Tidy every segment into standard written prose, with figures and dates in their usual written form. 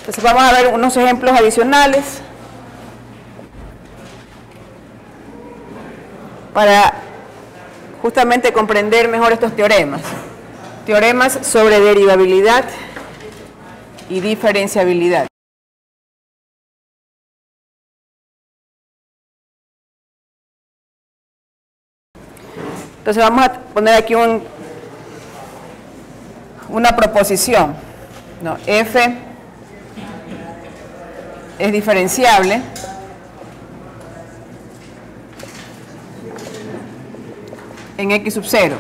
Entonces vamos a ver unos ejemplos adicionales para justamente comprender mejor estos teoremas. Teoremas sobre derivabilidad y diferenciabilidad. Entonces vamos a poner aquí una proposición, ¿no? F es diferenciable en X sub 0,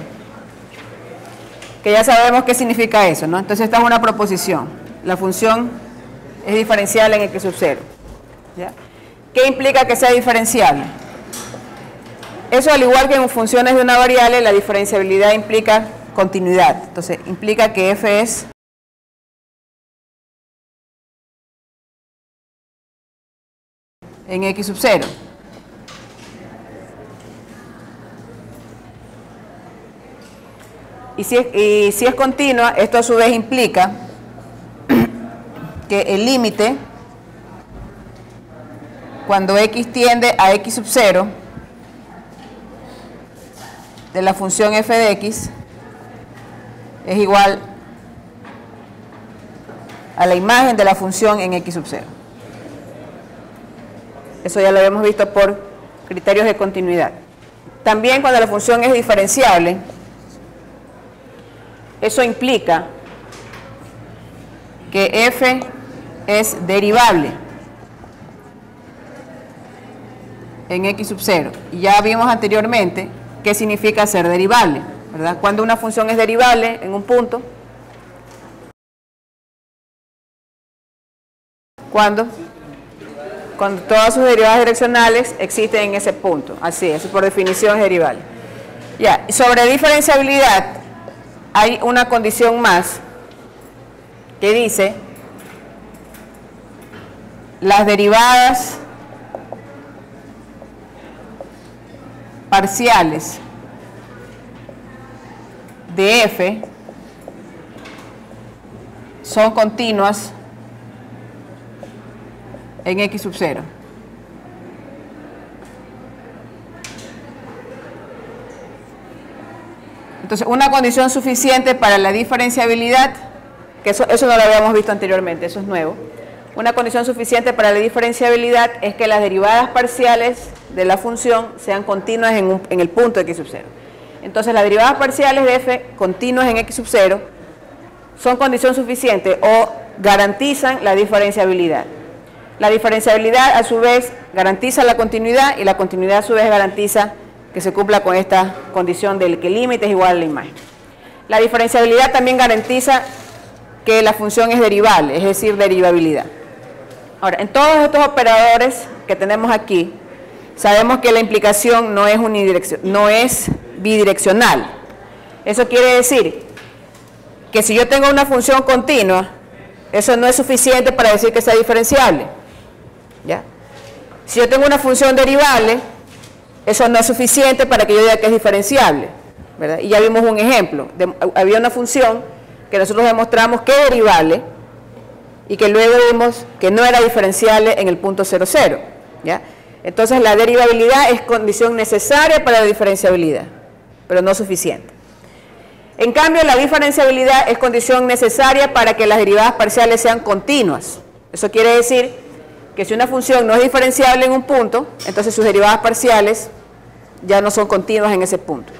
que ya sabemos qué significa eso, ¿no? Entonces esta es una proposición, la función es diferenciable en X sub 0, ¿ya? ¿Qué implica que sea diferenciable? Eso, al igual que en funciones de una variable, la diferenciabilidad implica continuidad. Entonces, implica que f es en X sub 0. Y si es continua, esto a su vez implica que el límite, cuando x tiende a X sub 0, de la función f de x es igual a la imagen de la función en X sub 0. Eso ya lo habíamos visto por criterios de continuidad. También cuando la función es diferenciable, eso implica que f es derivable en X sub 0. Y ya vimos anteriormente qué significa ser derivable, ¿verdad? Cuando una función es derivable en un punto, cuando todas sus derivadas direccionales existen en ese punto. Así es, por definición es derivable. Ya, sobre diferenciabilidad hay una condición más que dice las derivadas parciales de f son continuas en X sub 0. Entonces, una condición suficiente para la diferenciabilidad, que eso no lo habíamos visto anteriormente, eso es nuevo. Una condición suficiente para la diferenciabilidad es que las derivadas parciales de la función sean continuas en el punto de X sub 0. Entonces, las derivadas parciales de f continuas en X sub 0 son condición suficiente o garantizan la diferenciabilidad. La diferenciabilidad a su vez garantiza la continuidad y la continuidad a su vez garantiza que se cumpla con esta condición del que el límite es igual a la imagen. La diferenciabilidad también garantiza que la función es derivable, es decir, derivabilidad. Ahora, en todos estos operadores que tenemos aquí, sabemos que la implicación no es bidireccional. Eso quiere decir que si yo tengo una función continua, eso no es suficiente para decir que sea diferenciable, ¿ya? Si yo tengo una función derivable, eso no es suficiente para que yo diga que es diferenciable, ¿verdad? Y ya vimos un ejemplo. Había una función que nosotros demostramos que es derivable y que luego vimos que no era diferenciable en el punto 0, 0, ¿ya? Entonces la derivabilidad es condición necesaria para la diferenciabilidad, pero no suficiente. En cambio, la diferenciabilidad es condición necesaria para que las derivadas parciales sean continuas. Eso quiere decir que si una función no es diferenciable en un punto, entonces sus derivadas parciales ya no son continuas en ese punto.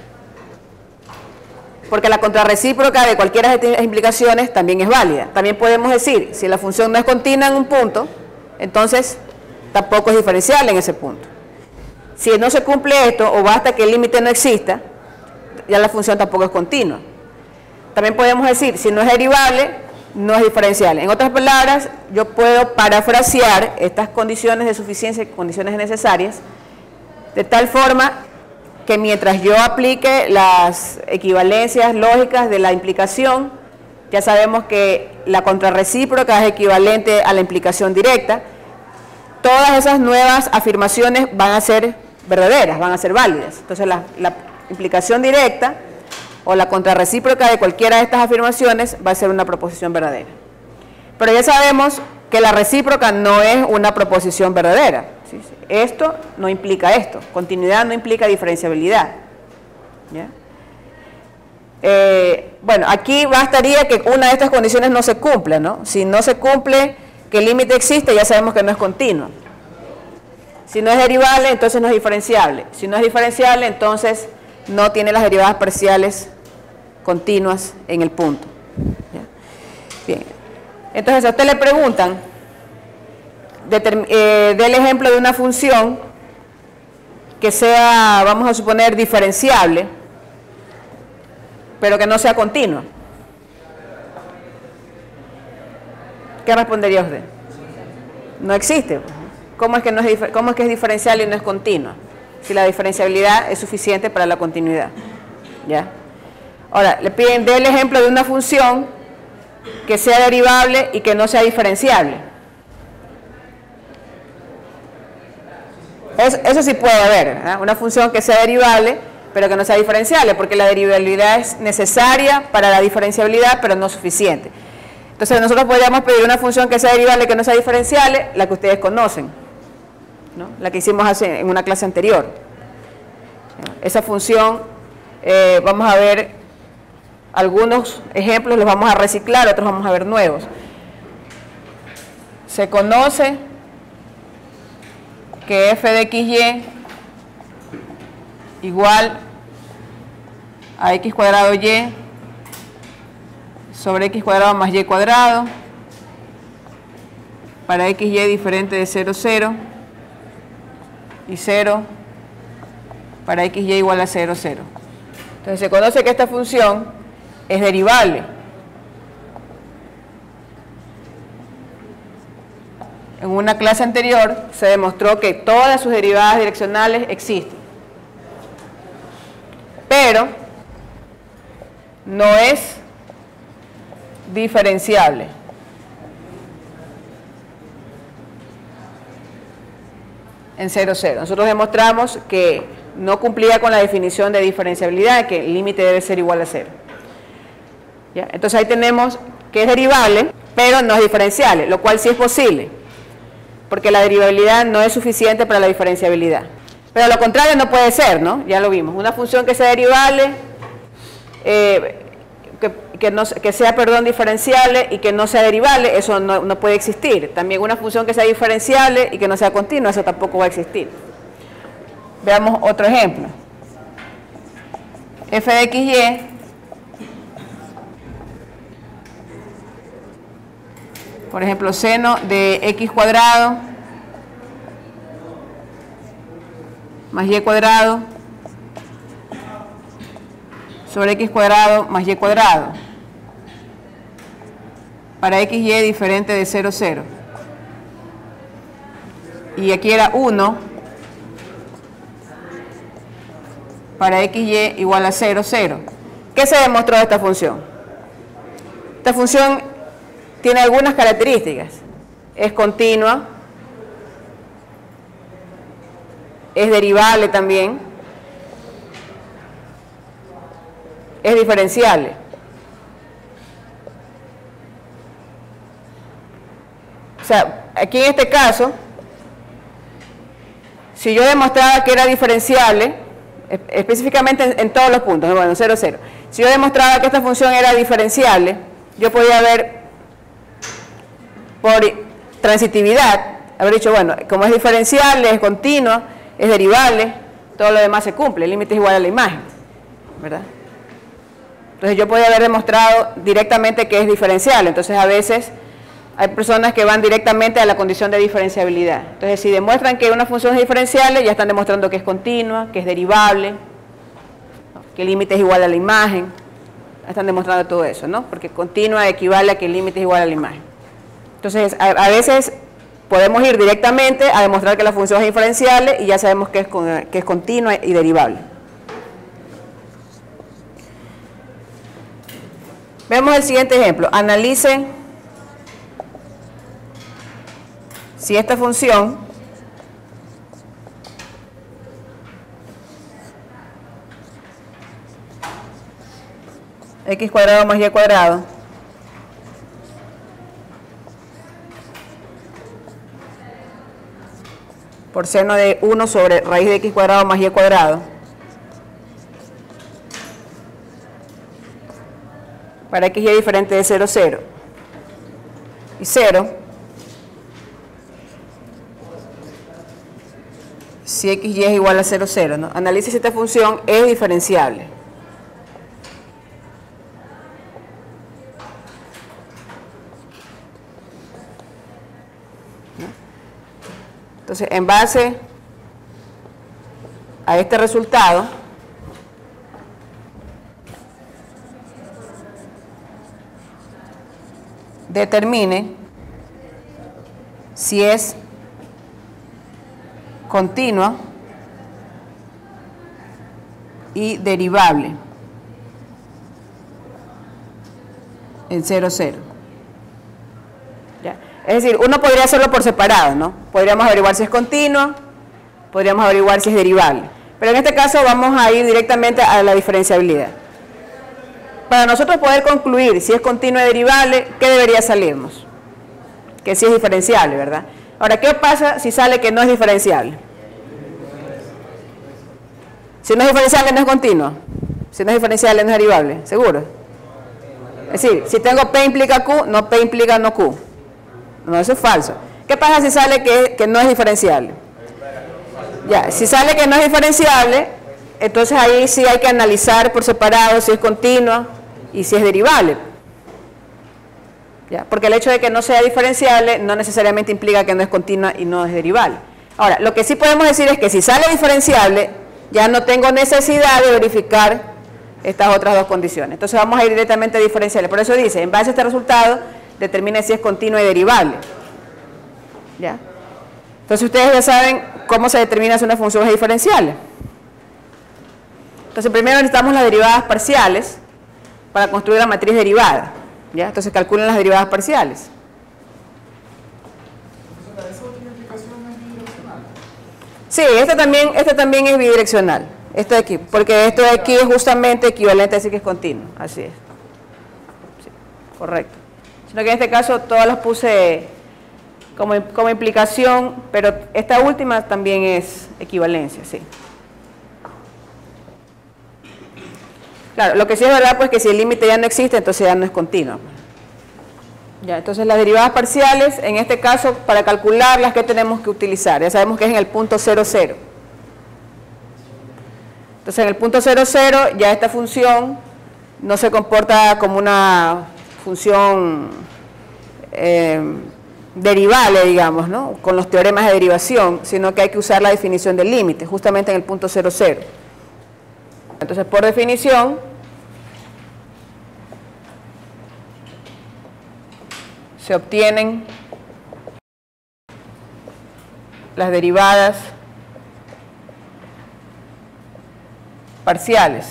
Porque la contrarrecíproca de cualquiera de estas implicaciones también es válida. También podemos decir, si la función no es continua en un punto, entonces tampoco es diferenciable en ese punto. Si no se cumple esto, o basta que el límite no exista, ya la función tampoco es continua. También podemos decir, si no es derivable, no es diferenciable. En otras palabras, yo puedo parafrasear estas condiciones de suficiencia, condiciones necesarias, de tal forma que mientras yo aplique las equivalencias lógicas de la implicación, ya sabemos que la contrarrecíproca es equivalente a la implicación directa, todas esas nuevas afirmaciones van a ser verdaderas, van a ser válidas. Entonces la implicación directa o la contrarrecíproca de cualquiera de estas afirmaciones va a ser una proposición verdadera. Pero ya sabemos que la recíproca no es una proposición verdadera. ¿Sí? Esto no implica esto. Continuidad no implica diferenciabilidad. ¿Ya? Bueno, aquí bastaría que una de estas condiciones no se cumpla, ¿no? Si no se cumple que el límite existe, ya sabemos que no es continuo. Si no es derivable, entonces no es diferenciable. Si no es diferenciable, entonces no tiene las derivadas parciales continuas en el punto. ¿Ya? Bien. Entonces, a usted le preguntan, del ejemplo de una función que sea, vamos a suponer, diferenciable, pero que no sea continua. ¿Qué respondería usted? No existe. ¿Cómo es que es diferenciable y no es continua? Si la diferenciabilidad es suficiente para la continuidad. ¿Ya? Ahora, le piden del ejemplo de una función que sea derivable y que no sea diferenciable. Eso sí puede haber, ¿verdad? Una función que sea derivable, pero que no sea diferenciable, porque la derivabilidad es necesaria para la diferenciabilidad, pero no suficiente. Entonces nosotros podríamos pedir una función que sea derivable y que no sea diferenciable, la que ustedes conocen, ¿no? La que hicimos en una clase anterior. Esa función, vamos a ver algunos ejemplos, los vamos a reciclar, otros vamos a ver nuevos. Se conoce que f de xy igual a x cuadrado y sobre x cuadrado más y cuadrado para xy diferente de 0, 0 y 0 para xy igual a 0, 0. Entonces se conoce que esta función es derivable. En una clase anterior se demostró que todas sus derivadas direccionales existen, pero no es diferenciable. En 0, 0. Nosotros demostramos que no cumplía con la definición de diferenciabilidad, que el límite debe ser igual a 0. ¿Ya? Entonces ahí tenemos que es derivable, pero no es diferenciable, lo cual sí es posible, porque la derivabilidad no es suficiente para la diferenciabilidad. Pero lo contrario no puede ser, ¿no? Ya lo vimos. Una función que sea derivable, que sea, diferenciable y que no sea derivable, eso no puede existir. También una función que sea diferenciable y que no sea continua, eso tampoco va a existir. Veamos otro ejemplo. f de xy por ejemplo, seno de x cuadrado más y cuadrado sobre x cuadrado más y cuadrado para xy diferente de 0, 0. Y aquí era 1 para xy igual a 0, 0. ¿Qué se demostró de esta función? Esta función tiene algunas características. Es continua, es derivable también, es diferenciable. O sea, aquí en este caso, si yo demostraba que era diferenciable, específicamente en todos los puntos, bueno, 0, 0. Si yo demostraba que esta función era diferenciable, yo podía ver por transitividad, haber dicho, bueno, como es diferenciable, es continua, es derivable, todo lo demás se cumple, el límite es igual a la imagen, ¿verdad? Entonces yo podía haber demostrado directamente que es diferenciable. Entonces a veces hay personas que van directamente a la condición de diferenciabilidad. Entonces si demuestran que una función es diferenciable, ya están demostrando que es continua, que es derivable, que el límite es igual a la imagen. Están demostrando todo eso, ¿no? Porque continua equivale a que el límite es igual a la imagen. Entonces a veces podemos ir directamente a demostrar que la función es diferenciable y ya sabemos que es continua y derivable. Vemos el siguiente ejemplo. Analicen si esta función x cuadrado más y cuadrado por seno de 1 sobre raíz de x cuadrado más y cuadrado para x y diferente de 0, 0 y 0 si x y es igual a 0, 0, ¿no? Analice si esta función es diferenciable. Entonces, en base a este resultado, determine si es continua y derivable en 0, 0. ¿Ya? Es decir, uno podría hacerlo por separado, ¿no? Podríamos averiguar si es continua, podríamos averiguar si es derivable. Pero en este caso vamos a ir directamente a la diferenciabilidad. Para nosotros poder concluir si es continua y derivable, ¿qué debería salirnos? Que sí es diferenciable, ¿verdad? Ahora, ¿qué pasa si sale que no es diferenciable? Si no es diferenciable, no es continua. Si no es diferenciable, no es derivable. ¿Seguro? Es decir, si tengo P implica Q, no P implica no Q. No, eso es falso. ¿Qué pasa si sale que no es diferenciable? Ya, si sale que no es diferenciable, entonces ahí sí hay que analizar por separado si es continua y si es derivable. ¿Ya? Porque el hecho de que no sea diferenciable no necesariamente implica que no es continua y no es derivable. Ahora, lo que sí podemos decir es que si sale diferenciable, ya no tengo necesidad de verificar estas otras dos condiciones. Entonces vamos a ir directamente a diferenciales. Por eso dice, en base a este resultado, determine si es continua y derivable. ¿Ya? Entonces ustedes ya saben cómo se determina si una función es diferenciable. Entonces primero necesitamos las derivadas parciales para construir la matriz derivada. ¿Ya? Entonces calculen las derivadas parciales. Sí, este también es bidireccional. Esto de aquí, porque esto de aquí es justamente equivalente a decir que es continuo. Así es. Sí, correcto. Sino que en este caso todas las puse como implicación, pero esta última también es equivalencia, sí. Claro, lo que sí es verdad pues que si el límite ya no existe, entonces ya no es continuo. Ya, entonces las derivadas parciales, en este caso, para calcularlas, ¿qué tenemos que utilizar? Ya sabemos que es en el punto 0, 0. Entonces en el punto 0, 0 ya esta función no se comporta como una función derivable, digamos, ¿no? Con los teoremas de derivación, sino que hay que usar la definición del límite, justamente en el punto 0, 0. Entonces, por definición, se obtienen las derivadas parciales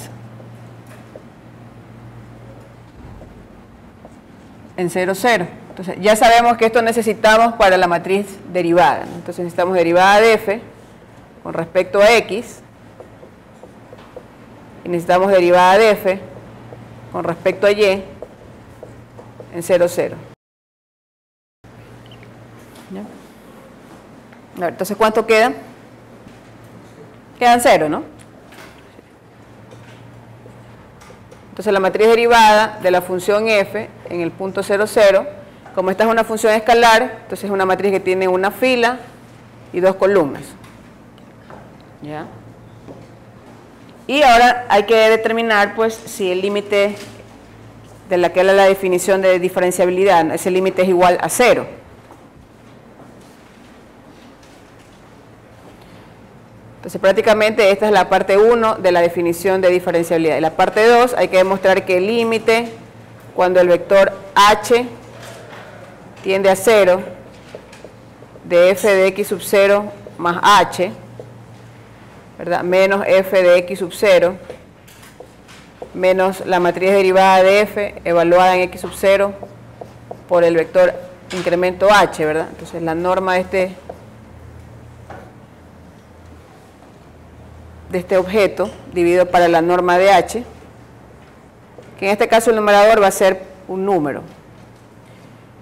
en 0, 0. Entonces, ya sabemos que esto necesitamos para la matriz derivada, ¿no? Entonces, necesitamos derivada de f con respecto a x y necesitamos derivada de f con respecto a y en 0, 0. ¿Ya? A ver, entonces, ¿cuánto queda? Quedan 0, ¿no? Entonces, la matriz derivada de la función f en el punto 0, 0, como esta es una función escalar, entonces es una matriz que tiene una fila y dos columnas. ¿Ya? Y ahora hay que determinar, pues, si el límite de la que era la definición de diferenciabilidad, ese límite es igual a 0. Entonces, prácticamente esta es la parte 1 de la definición de diferenciabilidad. En la parte 2 hay que demostrar que el límite, cuando el vector h tiende a 0, de f de x sub 0 más h, ¿verdad? Menos f de x sub 0, menos la matriz derivada de f evaluada en x sub 0 por el vector incremento h, ¿verdad? Entonces, la norma de este objeto dividido para la norma de h, que en este caso el numerador va a ser un número.